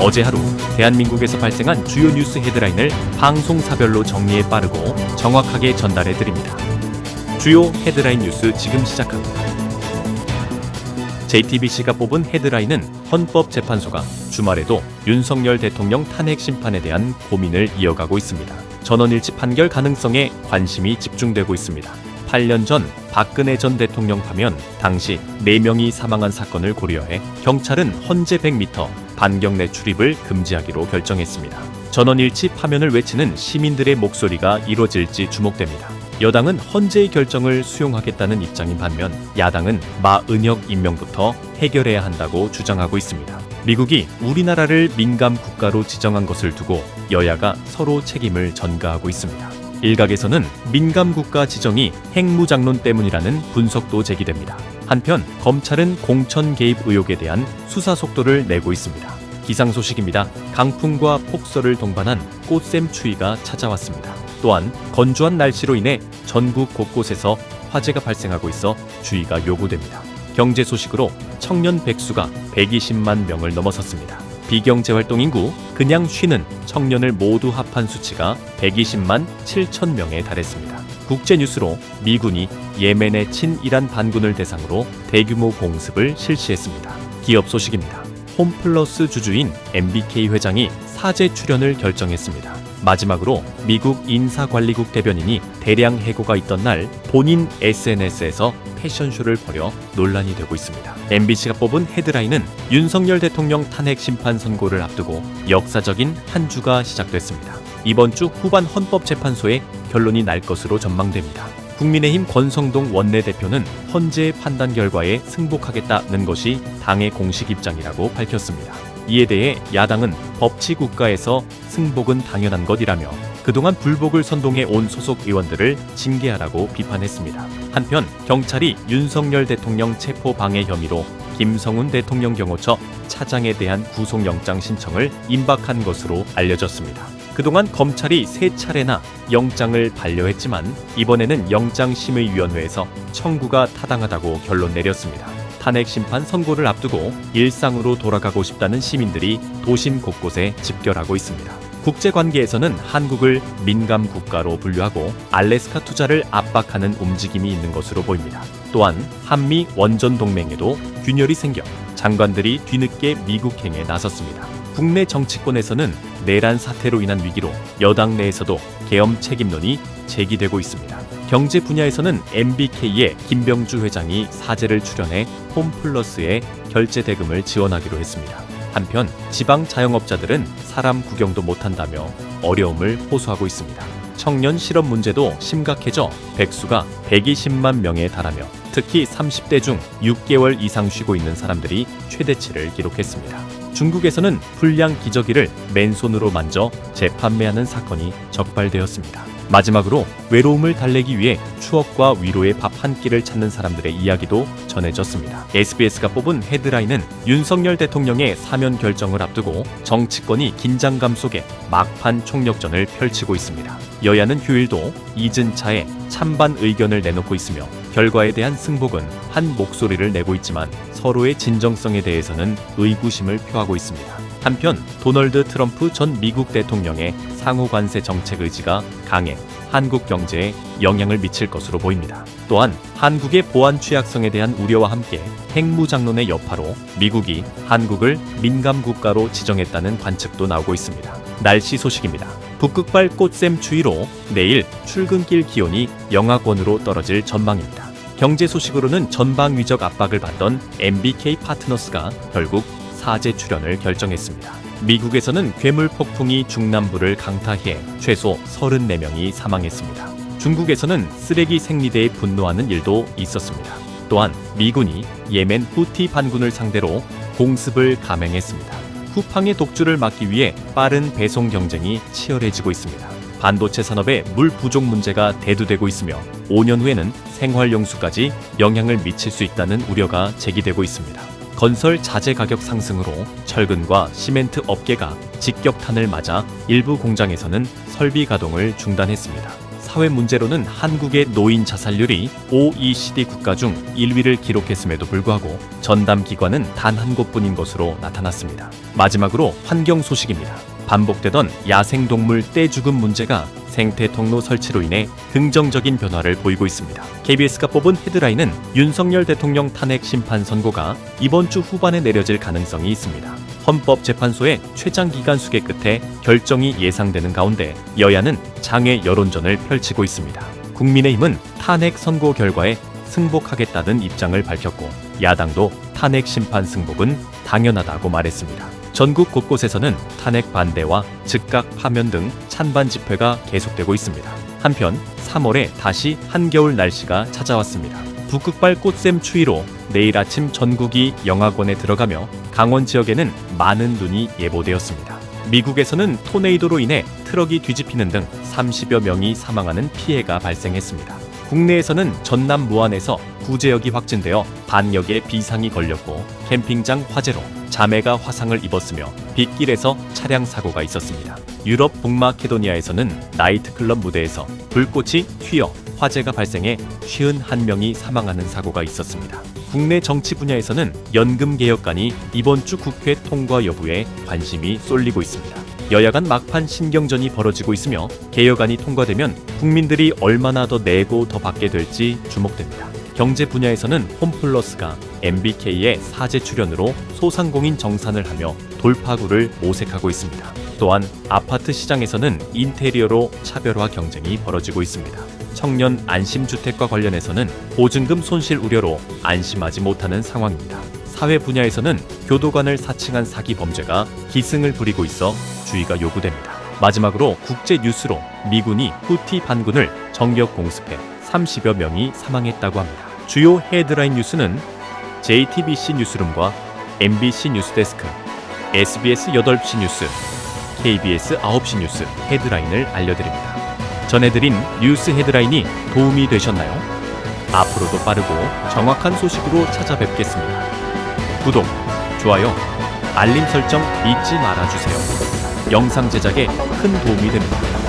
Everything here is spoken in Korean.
어제 하루 대한민국에서 발생한 주요 뉴스 헤드라인을 방송사별로 정리해 빠르고 정확하게 전달해 드립니다. 주요 헤드라인 뉴스 지금 시작합니다. JTBC가 뽑은 헤드라인은 헌법재판소가 주말에도 윤석열 대통령 탄핵 심판에 대한 고민을 이어가고 있습니다. 전원일치 판결 가능성에 관심이 집중되고 있습니다. 8년 전 박근혜 전 대통령 파면 당시 4명이 사망한 사건을 고려해 경찰은 헌재 100m 반경 내 출입을 금지하기로 결정했습니다. 전원일치 파면을 외치는 시민들의 목소리가 이뤄질지 주목됩니다. 여당은 헌재의 결정을 수용하겠다는 입장인 반면 야당은 마은혁 임명부터 해결해야 한다고 주장하고 있습니다. 미국이 우리나라를 민감 국가로 지정한 것을 두고 여야가 서로 책임을 전가하고 있습니다. 일각에서는 민감 국가 지정이 핵무장론 때문이라는 분석도 제기됩니다. 한편 검찰은 공천 개입 의혹에 대한 수사 속도를 내고 있습니다. 기상 소식입니다. 강풍과 폭설을 동반한 꽃샘 추위가 찾아왔습니다. 또한 건조한 날씨로 인해 전국 곳곳에서 화재가 발생하고 있어 주의가 요구됩니다. 경제 소식으로 청년 백수가 120만 명을 넘어섰습니다. 비경제활동 인구, 그냥 쉬는 청년을 모두 합한 수치가 120만 7천 명에 달했습니다. 국제뉴스로 미군이 예멘의 친이란 반군을 대상으로 대규모 공습을 실시했습니다. 기업 소식입니다. 홈플러스 주주인 MBK 회장이 사제 출연을 결정했습니다. 마지막으로 미국 인사관리국 대변인이 대량 해고가 있던 날 본인 SNS에서 패션쇼를 벌여 논란이 되고 있습니다. MBC가 뽑은 헤드라인은 윤석열 대통령 탄핵 심판 선고를 앞두고 역사적인 한 주가 시작됐습니다. 이번 주 후반 헌법재판소에 결론이 날 것으로 전망됩니다. 국민의힘 권성동 원내대표는 헌재의 판단 결과에 승복하겠다는 것이 당의 공식 입장이라고 밝혔습니다. 이에 대해 야당은 법치국가에서 승복은 당연한 것이라며 그동안 불복을 선동해 온 소속 의원들을 징계하라고 비판했습니다. 한편 경찰이 윤석열 대통령 체포방해 혐의로 김성훈 대통령 경호처 차장에 대한 구속영장 신청을 임박한 것으로 알려졌습니다. 그동안 검찰이 3차례나 영장을 반려했지만 이번에는 영장심의위원회에서 청구가 타당하다고 결론 내렸습니다. 탄핵 심판 선고를 앞두고 일상으로 돌아가고 싶다는 시민들이 도심 곳곳에 집결하고 있습니다. 국제관계에서는 한국을 민감 국가로 분류하고 알래스카 투자를 압박하는 움직임이 있는 것으로 보입니다. 또한 한미 원전 동맹에도 균열이 생겨 장관들이 뒤늦게 미국행에 나섰습니다. 국내 정치권에서는 내란 사태로 인한 위기로 여당 내에서도 계엄 책임론이 제기되고 있습니다. 경제 분야에서는 MBK의 김병주 회장이 사제를 출연해 홈플러스에 결제 대금을 지원하기로 했습니다. 한편 지방 자영업자들은 사람 구경도 못한다며 어려움을 호소하고 있습니다. 청년 실업 문제도 심각해져 백수가 120만 명에 달하며 특히 30대 중 6개월 이상 쉬고 있는 사람들이 최대치를 기록했습니다. 중국에서는 불량 기저귀를 맨손으로 만져 재판매하는 사건이 적발되었습니다. 마지막으로 외로움을 달래기 위해 추억과 위로의 밥 한 끼를 찾는 사람들의 이야기도 전해졌습니다. SBS가 뽑은 헤드라인은 윤석열 대통령의 사면 결정을 앞두고 정치권이 긴장감 속에 막판 총력전을 펼치고 있습니다. 여야는 휴일도 잊은 차에 찬반 의견을 내놓고 있으며 결과에 대한 승복은 한 목소리를 내고 있지만 서로의 진정성에 대해서는 의구심을 표하고 있습니다. 한편 도널드 트럼프 전 미국 대통령의 상호 관세 정책 의지가 강해 한국 경제에 영향을 미칠 것으로 보입니다. 또한 한국의 보안 취약성에 대한 우려와 함께 핵무장론의 여파로 미국이 한국을 민감 국가로 지정했다는 관측도 나오고 있습니다. 날씨 소식입니다. 북극발 꽃샘 추위로 내일 출근길 기온이 영하권으로 떨어질 전망입니다. 경제 소식으로는 전방위적 압박을 받던 MBK 파트너스가 결국 사제 출연을 결정했습니다. 미국에서는 괴물 폭풍이 중남부를 강타해 최소 34명이 사망했습니다. 중국에서는 쓰레기 생리대에 분노하는 일도 있었습니다. 또한 미군이 예멘 후티 반군을 상대로 공습을 감행했습니다. 쿠팡의 독주를 막기 위해 빠른 배송 경쟁이 치열해지고 있습니다. 반도체 산업의 물 부족 문제가 대두되고 있으며 5년 후에는 생활용수까지 영향을 미칠 수 있다는 우려가 제기되고 있습니다. 건설 자재 가격 상승으로 철근과 시멘트 업계가 직격탄을 맞아 일부 공장에서는 설비 가동을 중단했습니다. 사회 문제로는 한국의 노인 자살률이 OECD 국가 중 1위를 기록했음에도 불구하고 전담 기관은 단 한 곳뿐인 것으로 나타났습니다. 마지막으로 환경 소식입니다. 반복되던 야생동물 떼죽음 문제가 생태 통로 설치로 인해 긍정적인 변화를 보이고 있습니다. KBS가 뽑은 헤드라인은 윤석열 대통령 탄핵 심판 선고가 이번 주 후반에 내려질 가능성이 있습니다. 헌법재판소의 최장 기간 수계 끝에 결정이 예상되는 가운데 여야는 장외 여론전을 펼치고 있습니다. 국민의힘은 탄핵 선고 결과에 승복하겠다는 입장을 밝혔고 야당도 탄핵 심판 승복은 당연하다고 말했습니다. 전국 곳곳에서는 탄핵 반대와 즉각 파면 등 찬반 집회가 계속되고 있습니다. 한편 3월에 다시 한겨울 날씨가 찾아왔습니다. 북극발 꽃샘 추위로 내일 아침 전국이 영하권에 들어가며 강원 지역에는 많은 눈이 예보되었습니다. 미국에서는 토네이도로 인해 트럭이 뒤집히는 등 30여 명이 사망하는 피해가 발생했습니다. 국내에서는 전남 무안에서 구제역이 확진되어 반역에 비상이 걸렸고 캠핑장 화재로 자매가 화상을 입었으며 빗길에서 차량 사고가 있었습니다. 유럽 북마케도니아에서는 나이트클럽 무대에서 불꽃이 튀어 화재가 발생해 51명이 사망하는 사고가 있었습니다. 국내 정치 분야에서는 연금개혁안이 이번 주 국회 통과 여부에 관심이 쏠리고 있습니다. 여야 간 막판 신경전이 벌어지고 있으며 개혁안이 통과되면 국민들이 얼마나 더 내고 더 받게 될지 주목됩니다. 경제 분야에서는 홈플러스가 MBK의 사제 출연으로 소상공인 정산을 하며 돌파구를 모색하고 있습니다. 또한 아파트 시장에서는 인테리어로 차별화 경쟁이 벌어지고 있습니다. 청년 안심주택과 관련해서는 보증금 손실 우려로 안심하지 못하는 상황입니다. 사회 분야에서는 교도관을 사칭한 사기 범죄가 기승을 부리고 있어 주의가 요구됩니다. 마지막으로 국제 뉴스로 미군이 후티 반군을 정격 공습해 30여 명이 사망했다고 합니다. 주요 헤드라인 뉴스는 JTBC 뉴스룸과 MBC 뉴스데스크, SBS 8시 뉴스, KBS 9시 뉴스 헤드라인을 알려드립니다. 전해드린 뉴스 헤드라인이 도움이 되셨나요? 앞으로도 빠르고 정확한 소식으로 찾아뵙겠습니다. 구독, 좋아요, 알림 설정 잊지 말아주세요. 영상 제작에 큰 도움이 됩니다.